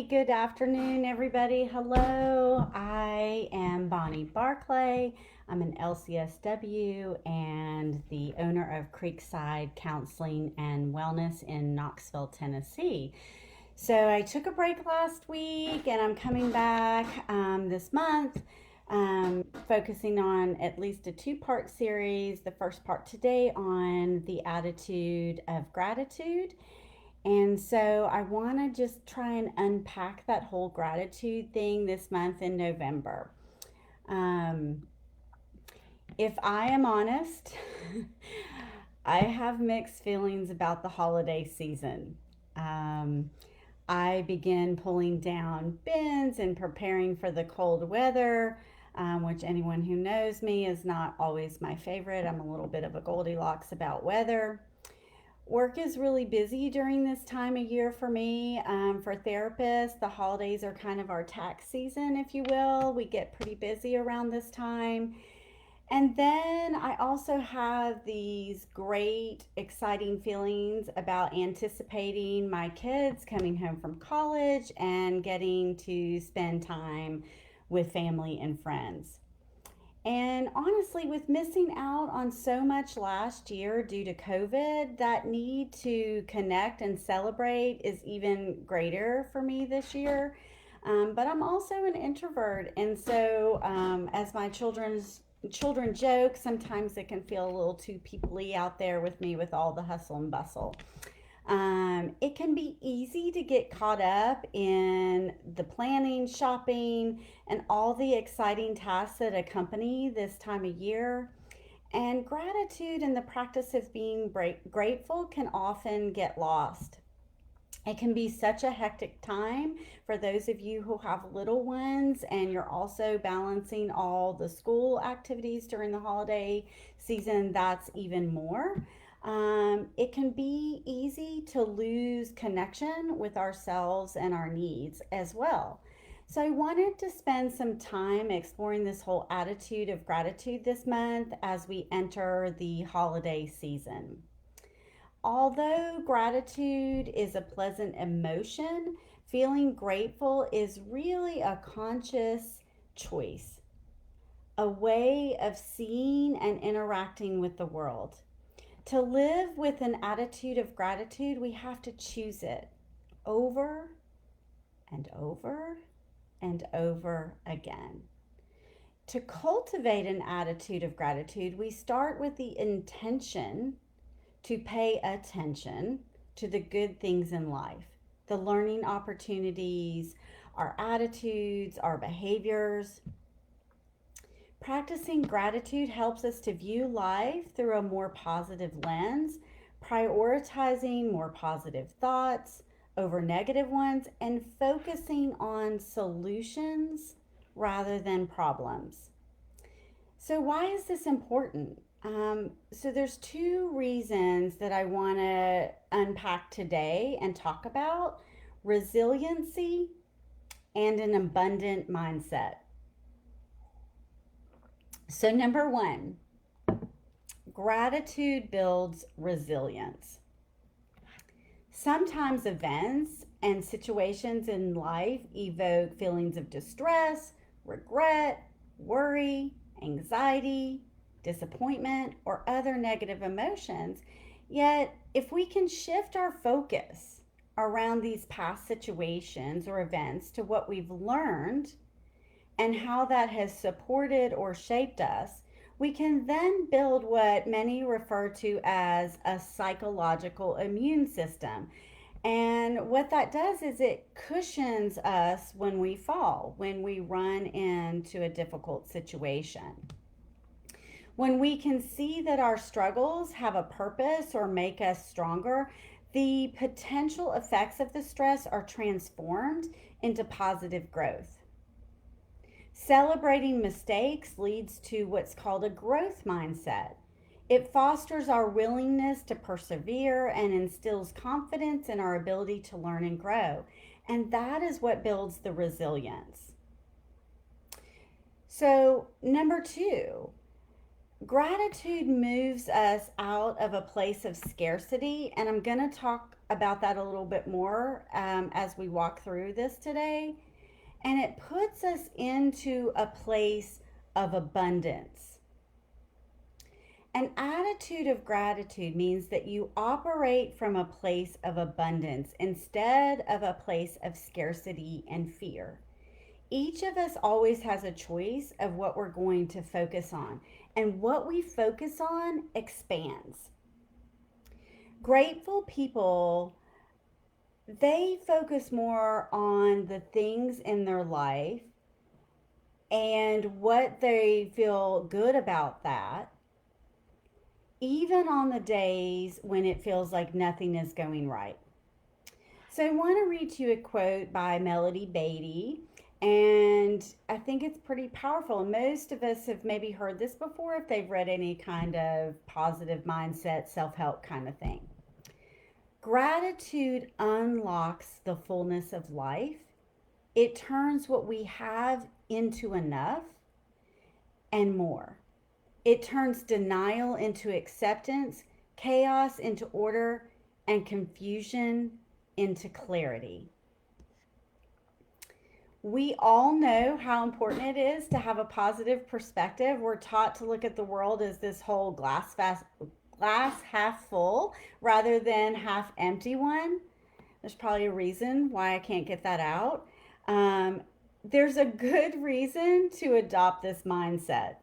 Good afternoon, everybody. Hello, I am Bonnie Barclay. I'm an LCSW and the owner of Creekside Counseling and Wellness in Knoxville, Tennessee. So I took a break last week and I'm coming back this month, focusing on at least a two-part series. The first part today on the attitude of gratitude. And so I want to just try and unpack that whole gratitude thing this month in November. Um, if I am honest, I have mixed feelings about the holiday season. Um, I begin pulling down bins and preparing for the cold weather, which anyone who knows me is not always my favorite. I'm a little bit of a Goldilocks about weather. Work is really busy during this time of year for me. For therapists, the holidays are kind of our tax season, if you will. We get pretty busy around this time. And then I also have these great, exciting feelings about anticipating my kids coming home from college and getting to spend time with family and friends. And honestly, with missing out on so much last year due to COVID, that need to connect and celebrate is even greater for me this year. But I'm also an introvert, and so as my children joke, sometimes it can feel a little too peoply out there with me with all the hustle and bustle. It can be easy to get caught up in the planning, shopping, and all the exciting tasks that accompany this time of year. And gratitude and the practice of being grateful can often get lost. It can be such a hectic time for those of you who have little ones and you're also balancing all the school activities during the holiday season. That's even more. It can be easy to lose connection with ourselves and our needs as well. So, I wanted to spend some time exploring this whole attitude of gratitude this month as we enter the holiday season. Although gratitude is a pleasant emotion, feeling grateful is really a conscious choice, a way of seeing and interacting with the world. To live with an attitude of gratitude, we have to choose it over and over and over again. To cultivate an attitude of gratitude, we start with the intention to pay attention to the good things in life, the learning opportunities, our attitudes, our behaviors. Practicing gratitude helps us to view life through a more positive lens, prioritizing more positive thoughts over negative ones, and focusing on solutions rather than problems. So, why is this important? So there's two reasons that I want to unpack today and talk about: resiliency and an abundant mindset. So, number one, gratitude builds resilience. Sometimes events and situations in life evoke feelings of distress, regret, worry, anxiety, disappointment, or other negative emotions. Yet, if we can shift our focus around these past situations or events to what we've learned and how that has supported or shaped us, we can then build what many refer to as a psychological immune system. And what that does is it cushions us when we fall, when we run into a difficult situation. When we can see that our struggles have a purpose or make us stronger, the potential effects of the stress are transformed into positive growth. Celebrating mistakes leads to what's called a growth mindset. It fosters our willingness to persevere and instills confidence in our ability to learn and grow. And that is what builds the resilience. So, number two, Gratitude moves us out of a place of scarcity, and I'm going to talk about that a little bit more as we walk through this today. And it puts us into a place of abundance. An attitude of gratitude means that you operate from a place of abundance instead of a place of scarcity and fear. Each of us always has a choice of what we're going to focus on, and what we focus on expands. Grateful people, they focus more on the things in their life and what they feel good about that, even on the days when it feels like nothing is going right. So I want to read you a quote by Melody Beatty, and I think it's pretty powerful. Most of us have maybe heard this before if they've read any kind of positive mindset, self help kind of thing. Gratitude unlocks the fullness of life. It turns what we have into enough and more. It turns denial into acceptance, chaos into order, and confusion into clarity. We all know how important it is to have a positive perspective. We're taught to look at the world as this whole glass half full rather than half empty one. There's probably a reason why I can't get that out. There's a good reason to adopt this mindset.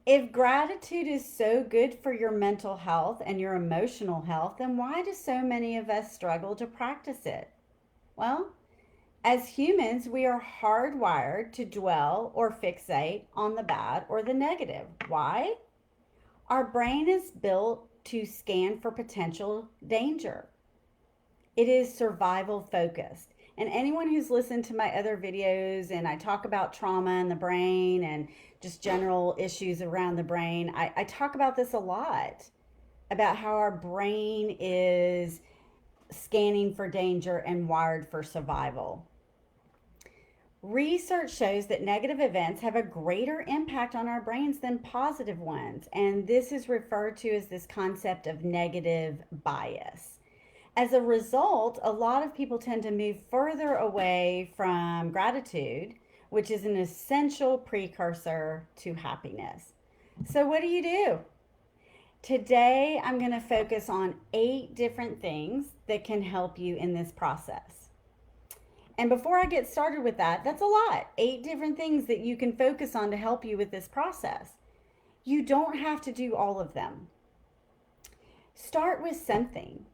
If gratitude is so good for your mental health and your emotional health, then why do so many of us struggle to practice it? Well, as humans, we are hardwired to dwell or fixate on the bad or the negative. Why? Our brain is built to scan for potential danger. It is survival focused. And anyone who's listened to my other videos, and I talk about trauma in the brain and just general issues around the brain, I talk about this a lot about how our brain is scanning for danger and wired for survival. Research shows that negative events have a greater impact on our brains than positive ones, and this is referred to as this concept of negative bias. As a result, a lot of people tend to move further away from gratitude, which is an essential precursor to happiness. So, what do? Today, I'm going to focus on 8 different things that can help you in this process. And before I get started with that, that's a lot. 8 different things that you can focus on to help you with this process. You don't have to do all of them. Start with something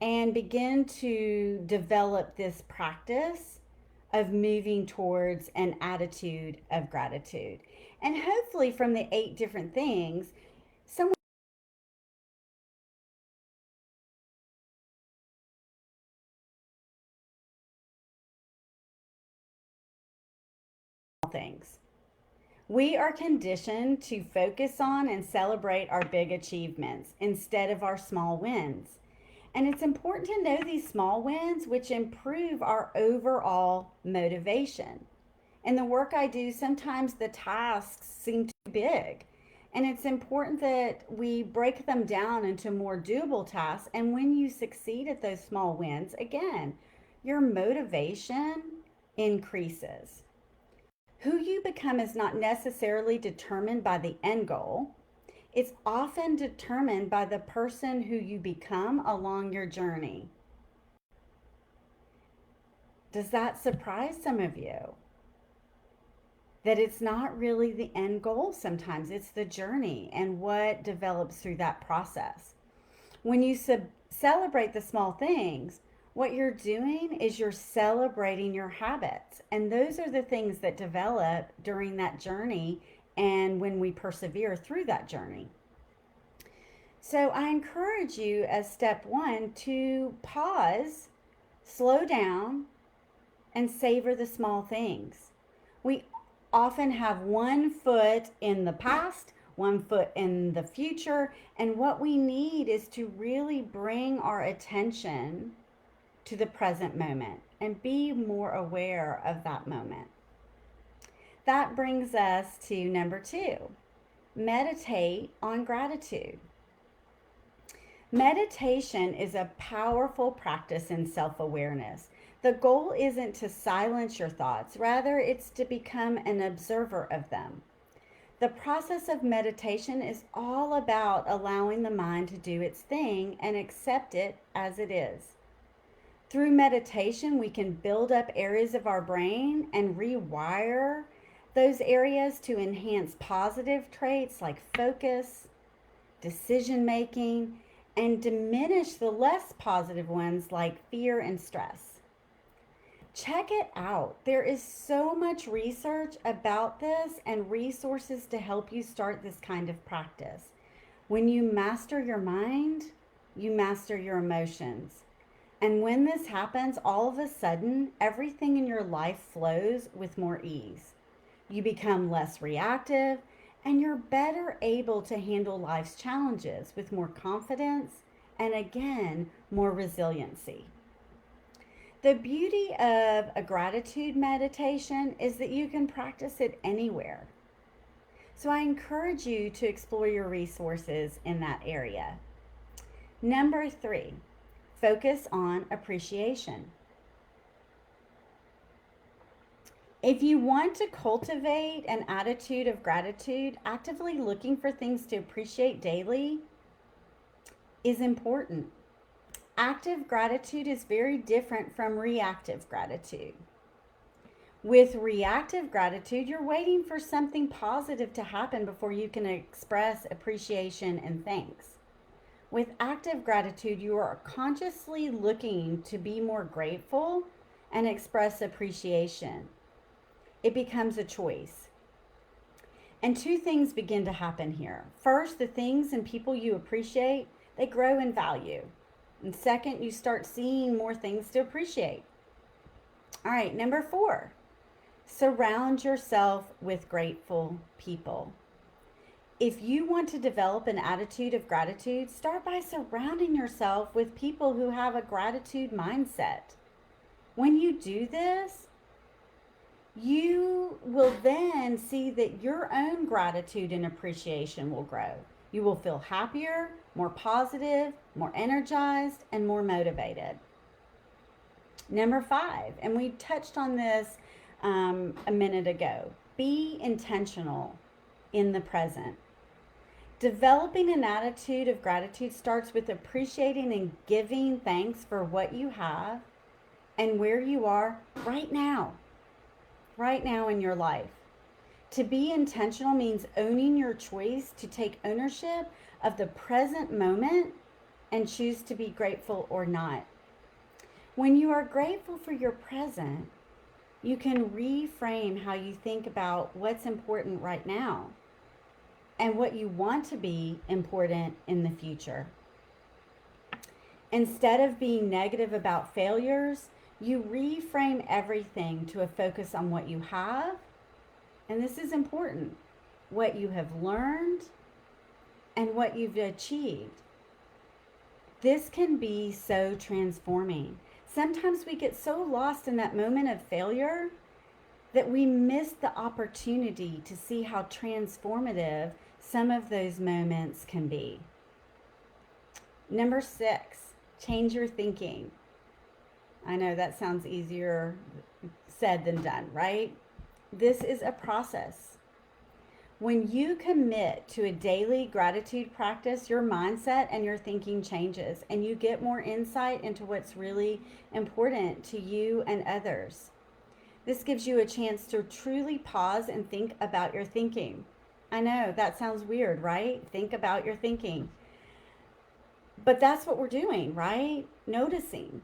and begin to develop this practice of moving towards an attitude of gratitude. And hopefully, from the 8 different things, someone things. We are conditioned to focus on and celebrate our big achievements instead of our small wins. And it's important to know these small wins, which improve our overall motivation. In the work I do, sometimes the tasks seem too big. And it's important that we break them down into more doable tasks. And when you succeed at those small wins, again, your motivation increases. Who you become is not necessarily determined by the end goal. It's often determined by the person who you become along your journey. Does that surprise some of you? That it's not really the end goal sometimes, it's the journey and what develops through that process. When you celebrate the small things, what you're doing is you're celebrating your habits. And those are the things that develop during that journey and when we persevere through that journey. So I encourage you as step 1 to pause, slow down, and savor the small things. We often have one foot in the past, one foot in the future, and what we need is to really bring our attention to the present moment and be more aware of that moment. That brings us to number 2. meditate on gratitude. Meditation is a powerful practice in self awareness. The goal isn't to silence your thoughts, rather, it's to become an observer of them. The process of meditation is all about allowing the mind to do its thing and accept it as it is. Through meditation, we can build up areas of our brain and rewire those areas to enhance positive traits like focus, decision making, and diminish the less positive ones like fear and stress. Check it out. There is so much research about this and resources to help you start this kind of practice. When you master your mind, you master your emotions. And when this happens, all of a sudden, everything in your life flows with more ease. You become less reactive and you're better able to handle life's challenges with more confidence and, again, more resiliency. The beauty of a gratitude meditation is that you can practice it anywhere. So I encourage you to explore your resources in that area. Number 3, focus on appreciation. If you want to cultivate an attitude of gratitude, actively looking for things to appreciate daily is important. Active gratitude is very different from reactive gratitude. With reactive gratitude, you're waiting for something positive to happen before you can express appreciation and thanks. With active gratitude, you are consciously looking to be more grateful and express appreciation. It becomes a choice. And two things begin to happen here. First, the things and people you appreciate, they grow in value. And second, you start seeing more things to appreciate. All right, number 4, surround yourself with grateful people. If you want to develop an attitude of gratitude, start by surrounding yourself with people who have a gratitude mindset. When you do this, you will then see that your own gratitude and appreciation will grow. You will feel happier, more positive, more energized, and more motivated. Number 5, and we touched on this a minute ago, be intentional in the present. Developing an attitude of gratitude starts with appreciating and giving thanks for what you have and where you are right now in your life. To be intentional means owning your choice to take ownership of the present moment and choose to be grateful or not. When you are grateful for your present, you can reframe how you think about what's important right now and what you want to be important in the future. Instead of being negative about failures, you reframe everything to a focus on what you have, and this is important, what you have learned and what you've achieved. This can be so transforming. Sometimes we get so lost in that moment of failure that we miss the opportunity to see how transformative some of those moments can be. Number 6, change your thinking. I know that sounds easier said than done, right? This is a process. When you commit to a daily gratitude practice, your mindset and your thinking changes, and you get more insight into what's really important to you and others. This gives you a chance to truly pause and think about your thinking. I know that sounds weird, right? Think about your thinking. But that's what we're doing, right? Noticing.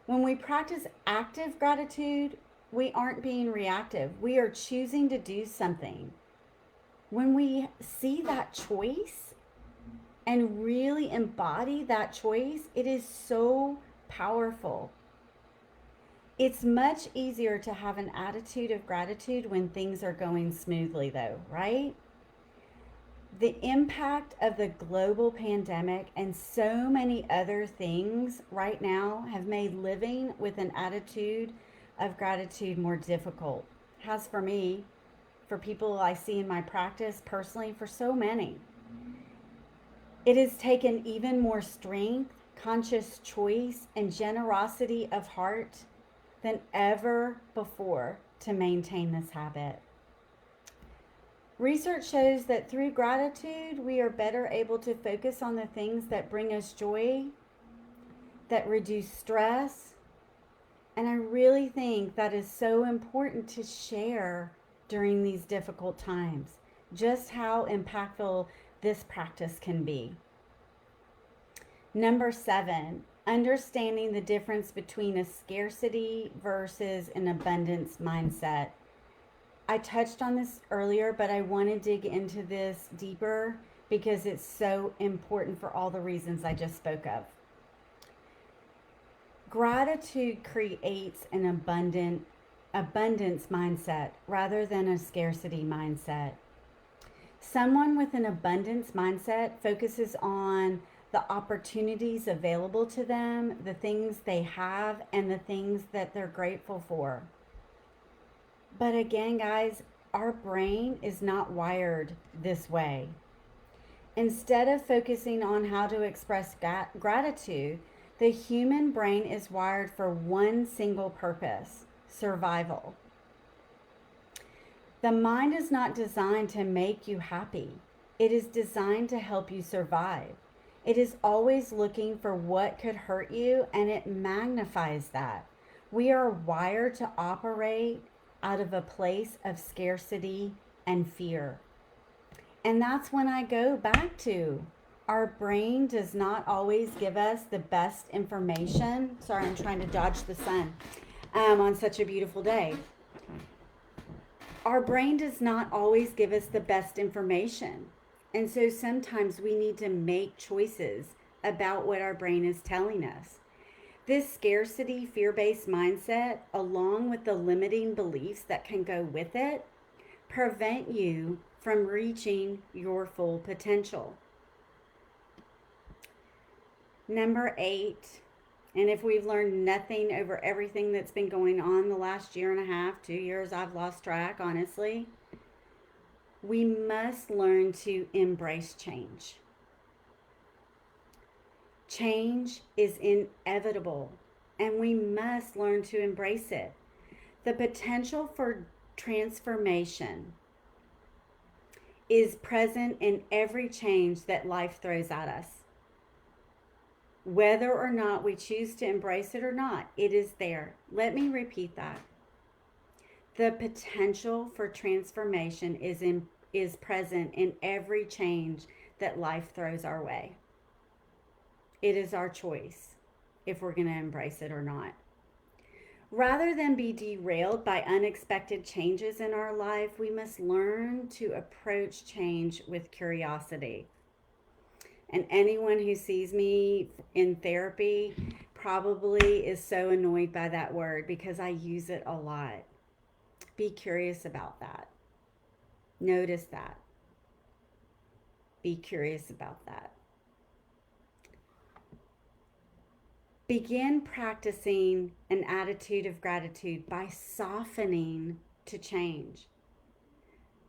When we practice active gratitude, we aren't being reactive. We are choosing to do something. When we see that choice and really embody that choice, it is so powerful. It's much easier to have an attitude of gratitude when things are going smoothly, though, right? The impact of the global pandemic and so many other things right now have made living with an attitude of gratitude more difficult. Has for me. for people I see in my practice, personally, for so many. It has taken even more strength, conscious choice, and generosity of heart than ever before to maintain this habit. Research shows that through gratitude, we are better able to focus on the things that bring us joy, that reduce stress. And I really think that is so important to share during these difficult times, just how impactful this practice can be. Number 7, understanding the difference between a scarcity versus an abundance mindset. I touched on this earlier, but I want to dig into this deeper because it's so important for all the reasons I just spoke of. Gratitude creates an abundance mindset rather than a scarcity mindset. Someone with an abundance mindset focuses on the opportunities available to them, the things they have, and the things that they're grateful for. But again, guys, our brain is not wired this way. Instead of focusing on how to express gratitude, the human brain is wired for one single purpose: survival. The mind is not designed to make you happy. It is designed to help you survive. It is always looking for what could hurt you, and it magnifies that. We are wired to operate out of a place of scarcity and fear. And that's when I go back to our brain does not always give us the best information. Sorry, I'm trying to dodge the sun on such a beautiful day. Our brain does not always give us the best information. And so sometimes we need to make choices about what our brain is telling us. This scarcity, fear-based mindset, along with the limiting beliefs that can go with it, prevent you from reaching your full potential. Number 8, and if we've learned nothing over everything that's been going on the last year and a half, 2 years, I've lost track, honestly, we must learn to embrace change. Change is inevitable, and we must learn to embrace it. The potential for transformation is present in every change that life throws at us. Whether or not we choose to embrace it or not, it is there. Let me repeat that. The potential for transformation is present in every change that life throws our way. It is our choice if we're going to embrace it or not. Rather than be derailed by unexpected changes in our life, we must learn to approach change with curiosity. And anyone who sees me in therapy probably is so annoyed by that word because I use it a lot. Be curious about that. Notice that. Be curious about that. Begin practicing an attitude of gratitude by softening to change.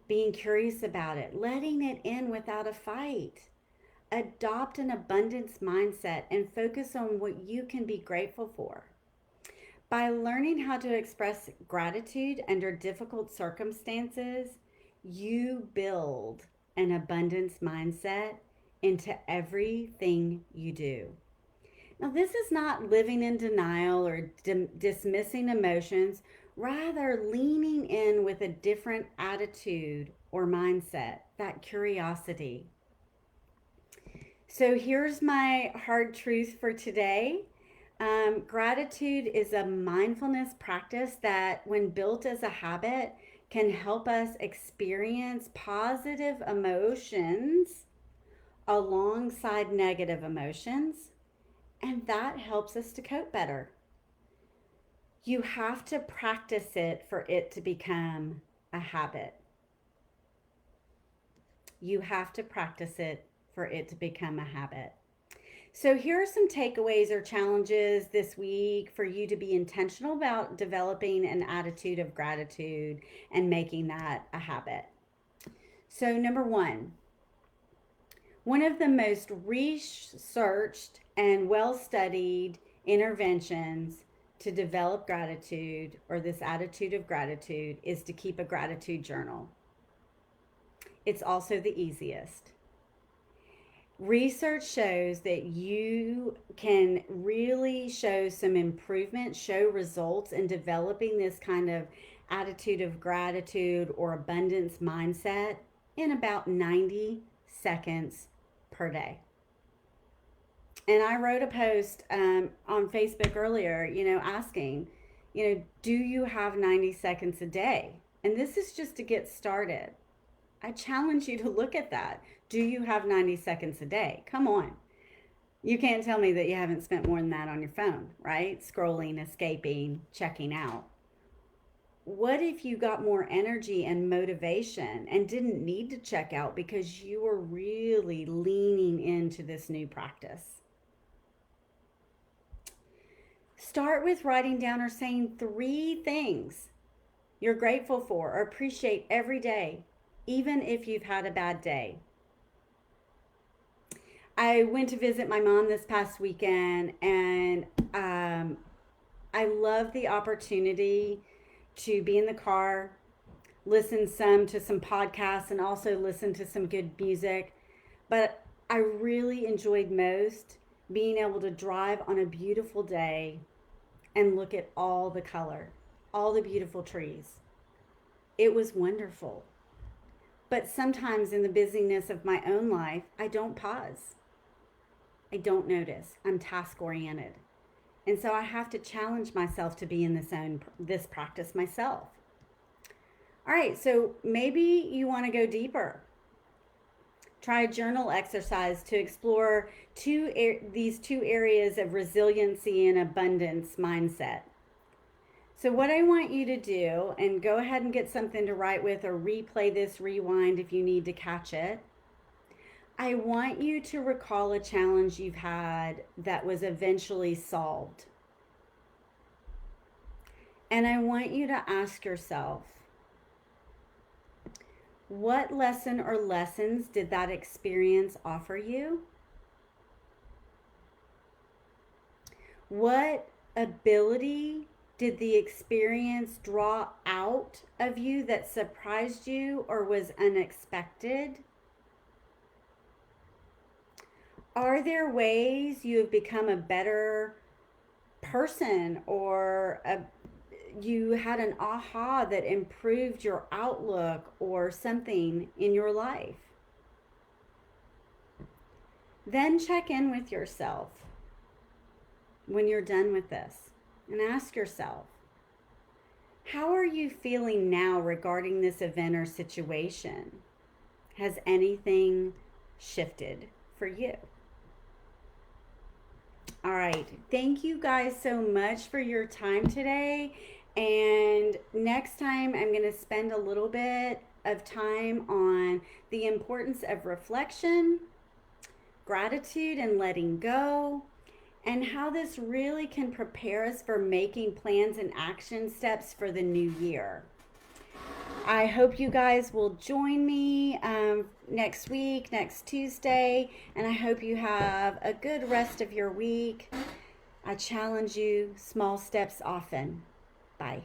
Being curious about it, letting it in without a fight. Adopt an abundance mindset and focus on what you can be grateful for. By learning how to express gratitude under difficult circumstances, you build an abundance mindset into everything you do. Now, this is not living in denial or dismissing emotions, rather leaning in with a different attitude or mindset, that curiosity. So here's my hard truth for today. Gratitude is a mindfulness practice that, when built as a habit, can help us experience positive emotions alongside negative emotions, and that helps us to cope better. You have to practice it for it to become a habit. You have to practice it for it to become a habit. So, here are some takeaways or challenges this week for you to be intentional about developing an attitude of gratitude and making that a habit. So, number one of the most researched and well studied interventions to develop gratitude or this attitude of gratitude is to keep a gratitude journal. It's also the easiest. Research shows that you can really show some improvement, show results in developing this kind of attitude of gratitude or abundance mindset in about 90 seconds per day. And I wrote a post on Facebook earlier, asking, do you have 90 seconds a day? And this is just to get started. I challenge you to look at that. Do you have 90 seconds a day? Come on. You can't tell me that you haven't spent more than that on your phone, right? Scrolling, escaping, checking out. What if you got more energy and motivation and didn't need to check out because you were really leaning into this new practice? Start with writing down or saying 3 things you're grateful for or appreciate every day, even if you've had a bad day. I went to visit my mom this past weekend, and I love the opportunity to be in the car, listen to some podcasts, and also listen to some good music. But I really enjoyed most being able to drive on a beautiful day and look at all the color, all the beautiful trees. It was wonderful. But sometimes in the busyness of my own life, I don't pause. I don't notice. I'm task oriented. And so I have to challenge myself to be in this practice myself. All right, so maybe you want to go deeper. Try a journal exercise to explore these 2 areas of resiliency and abundance mindset. So what I want you to do, and go ahead and get something to write with or replay this, rewind if you need to catch it. I want you to recall a challenge you've had that was eventually solved. And I want you to ask yourself, what lesson or lessons did that experience offer you? What ability did the experience draw out of you that surprised you or was unexpected? Are there ways you have become a better person, or you had an aha that improved your outlook or something in your life? Then check in with yourself when you're done with this and ask yourself, how are you feeling now regarding this event or situation? Has anything shifted for you? All right. Thank you guys so much for your time today. And next time, I'm going to spend a little bit of time on the importance of reflection, gratitude, and letting go, and how this really can prepare us for making plans and action steps for the new year. I hope you guys will join me next week, next Tuesday, and I hope you have a good rest of your week. I challenge you, small steps often. Bye.